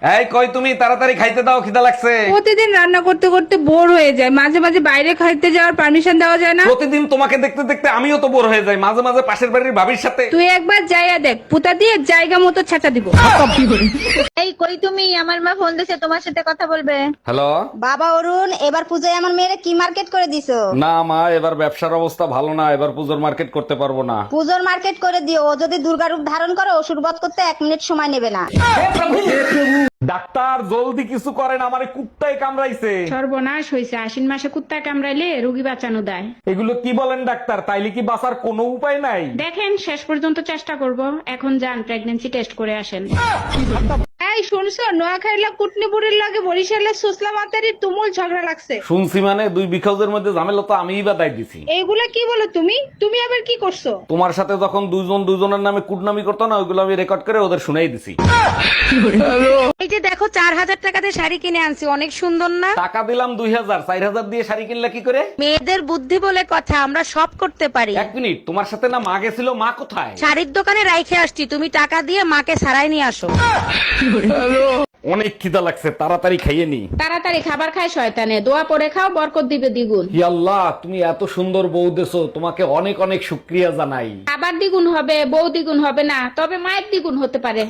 এই কই তুমি, তাড়াতাড়ি খাইতে দাও, খিদা লাগছে। প্রতিদিন রান্না করতে করতে বোর হয়ে যায়, মাঝে মাঝে বাইরে খাইতে যাওয়ার পারমিশন দেওয়া যায় না? প্রতিদিন তোমাকে দেখতে দেখতে আমিও তো বোর হয়ে যাই, মাঝে মাঝে পাশের বাড়ির ভাবির সাথে। তুই একবার যাইয়া দেখ, পুতা দিয়ে জায়গা মতো ছেঁচা দিব। এই কই তুমি? আমার মা ফোন দিছে, তোমার সাথে কথা বলবে। হ্যালো। বাবা অরুণ, এবার পূজায় আমার মেয়েরে কি মার্কেট করে দিছো? না মা, এবার ব্যবসার অবস্থা ভালো না, এবার পুজোর মার্কেট করতে পারবো না। পুজোর মার্কেট করে দিও, ও যদি দুর্গা রূপ ধারণ করে অসুর বধ করতে 1 মিনিট সময় নেবে না। ডাক্তার জলদি কিছু করেন, আমারে কুত্তায় কামড়াইছে। সর্বনাশ হয়েছে, আশ্বিন মাসে কুত্তা কামড়াইলে রোগী বাঁচানো দেয়। এগুলো কি বলেন ডাক্তার? তাইলে কি বাঁচার কোনো উপায় নাই? দেখেন শেষ পর্যন্ত চেষ্টা করব। এখন যান প্রেগন্যান্সি টেস্ট করে আসেন। এই শুনছো, নোয়াখালীলা কুটনিপুরের লাগে বরিশালের সুসলা মাতারির তুমুল ঝগড়া লাগছে। শুনছি মানে 2 বিঘাজের মধ্যে ঝামেলা তো আমিই বাদাই দিছি। এইগুলা কি বলো তুমি? তুমি আবার কি করছো? তোমার সাথে যখন দুজন দুজনের নামে কুটনামি করতো না, ওইগুলো আমি রেকর্ড করে ওদের শুনাই দিছি। এই যে দেখো, 4000 টাকা দিয়ে শাড়ি কিনে আনছি, অনেক সুন্দর না? টাকা দিলাম 2000, 4000 দিয়ে শাড়ি কিনলা কি করে? মেয়েদের বুদ্ধি বলে কথা, আমরা সব করতে পারি। 1 মিনিট, তোমার সাথে না মা গেছিল, মা কোথায়? শাড়ির দোকানে রাইখে আসছি, তুমি টাকা দিয়ে মাকে সারাই নিয়ে আসো। অনেক খিদা লাগছে, তাড়াতাড়ি খাইয়ে নি। তাড়াতাড়ি খাবার খায় শয়তানে, দোয়া পরে খাও, বরকত দিবে দ্বিগুণ। হি আল্লাহ, তুমি এত সুন্দর বউ দেছো, তোমাকে অনেক অনেক শুকরিয়া জানাই। খাবার দ্বিগুণ হবে, বউ দ্বিগুণ হবে না, তবে মায়ের দ্বিগুণ হতে পারে।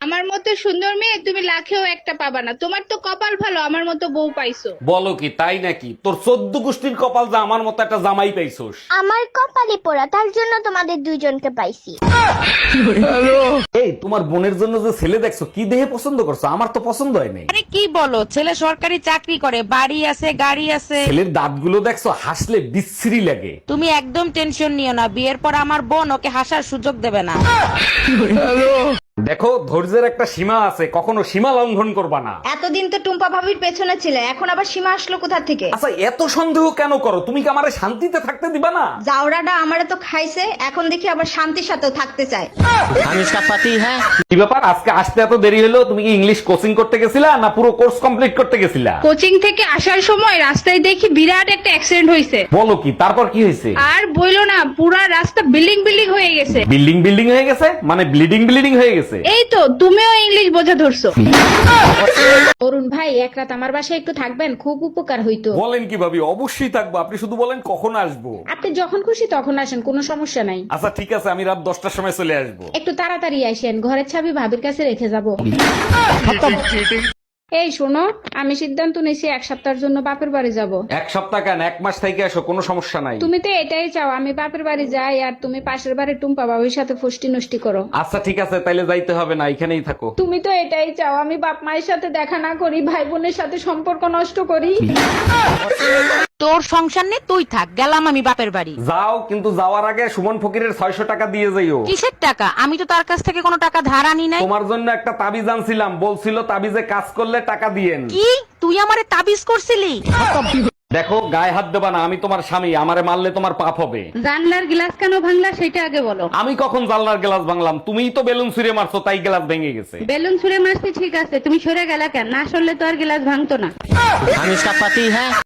আমার মতো সুন্দর মেয়ে তুমি লাখেও একটা পাবা না। তোমার তো কপাল ভালো, আমার মতো বউ পাইছো। বলো কি তাই নাকি? তোর 14 গোষ্ঠীর কপাল যা আমার মতো একটা জামাই পাইছোস। আমার কপালে পোড়া, তার জন্য তোমাদের দুইজনকে পাইছি। এই তোমার বোনের জন্য যে ছেলে দেখছো, কি দেহে পছন্দ করছো? আমার তো পছন্দ হয় নাই। আরে কি বলো, ছেলে সরকারি চাকরি করে, বাড়ি আছে, গাড়ি আছে। ছেলের দাঁতগুলো দেখছো, হাসলে বিশ্রী লাগে। তুমি একদম টেনশন নিও না, বিয়ের পর আমার বোন ওকে হাসার সুযোগ দেবে না। দেখো, ধৈর্যের একটা সীমা আছে, কখনো সীমা লঙ্ঘন করবা না। এতদিন তো টুম্পা ভাবির পেছনে ছিলে, এখন আবার সীমা আসলো কোথা থেকে? আচ্ছা এত সন্দেহ কেন করো? তুমি কি আমারে শান্তিতে থাকতে দিবা না? জাউরাটা আমারে তো খাইছে, এখন দেখি আবার শান্তির সাথেও থাকতে চায়। हम इसका पति है। কি ব্যাপার, আজকে আসতে এত দেরি হলো? তুমি কি ইংলিশ কোচিং করতে গেছিলা না পুরো কোর্স কমপ্লিট করতে গেছিলা? কোচিং থেকে আসার সময় রাস্তায় দেখি বিরাট একটা অ্যাক্সিডেন্ট হয়েছে। বলো কি, তারপর কি হয়েছে? আর বইলো না, পুরা রাস্তা বিল্ডিং বিল্ডিং হয়ে গেছে। বিল্ডিং বিল্ডিং হয়ে গেছে মানে ব্লিডিং ব্লিডিং হয়ে গেছে? এই তো তুমিও ইংলিশ বোঝা ধরছো। অরুণ ভাই, এক রাত আমার বাসায় একটু থাকবেন, খুব উপকার হইতো। বলেন কি ভাবি, অবশ্যই থাকবো, আপনি শুধু বলেন কখন আসবো। আপনি যখন খুশি তখন আসেন, কোনো সমস্যা নাই। আচ্ছা ঠিক আছে, আমি রাত 10টার সময় চলে আসবো। একটু তাড়াতাড়ি আসেন, ঘরের চাবি ভাবির কাছে রেখে যাব। এই শোনো, আমি সিদ্ধান্ত নিয়েছি 1 সপ্তাহের জন্য বাপের বাড়ি যাব। 1 সপ্তাহ কেন, 1 মাস থেকে আসো, কোনো সমস্যা নাই। তুমি তো এটাই চাও আমি বাপের বাড়ি যাই, আর তুমি পাশের বাড়ির টুম্পা বাবির সাথে ফষ্টি নষ্টি করো। আচ্ছা ঠিক আছে, তাইলে যাইতে হবে না, এখানেই থাকো। তুমি তো এটাই চাও আমি বাপ মায়ের সাথে দেখা না করি, ভাই বোনের সাথে সম্পর্ক নষ্ট করি। তোর সংসার নেই, তুই থাক, গেলাম আমি বাপের বাড়ি। যাও, কিন্তু যাওয়ার আগে সুমন ফকিরের 600 টাকা দিয়ে যাইও। কিসের টাকা? আমি তো তার কাছ থেকে কোনো টাকা ধার আনি নাই। তোমার জন্য একটা তাবিজ আনছিলাম, বলছিল তাবিজে কাজ করলে টাকা দিয়েন। কি তুই আমারে তাবিজ করছিলি? দেখো, গায়ে হাত দেবা না, আমি তোমার স্বামী, আমারে মারলে তোমার পাপ হবে। জানলার গ্লাস কেন ভাঙলা সেটা আগে বলো। আমি কখন জানলার গ্লাস ভাঙলাম? তুমিই তো বেলুন ছুঁড়ে মারছো, তাই গ্লাস ভেঙে গেছে। বেলুন ছুঁড়ে মারছি ঠিক আছে, তুমি সরে গেলা কেন? না সরলে তো আর গ্লাস ভাঙতো না। हम इसका पति है।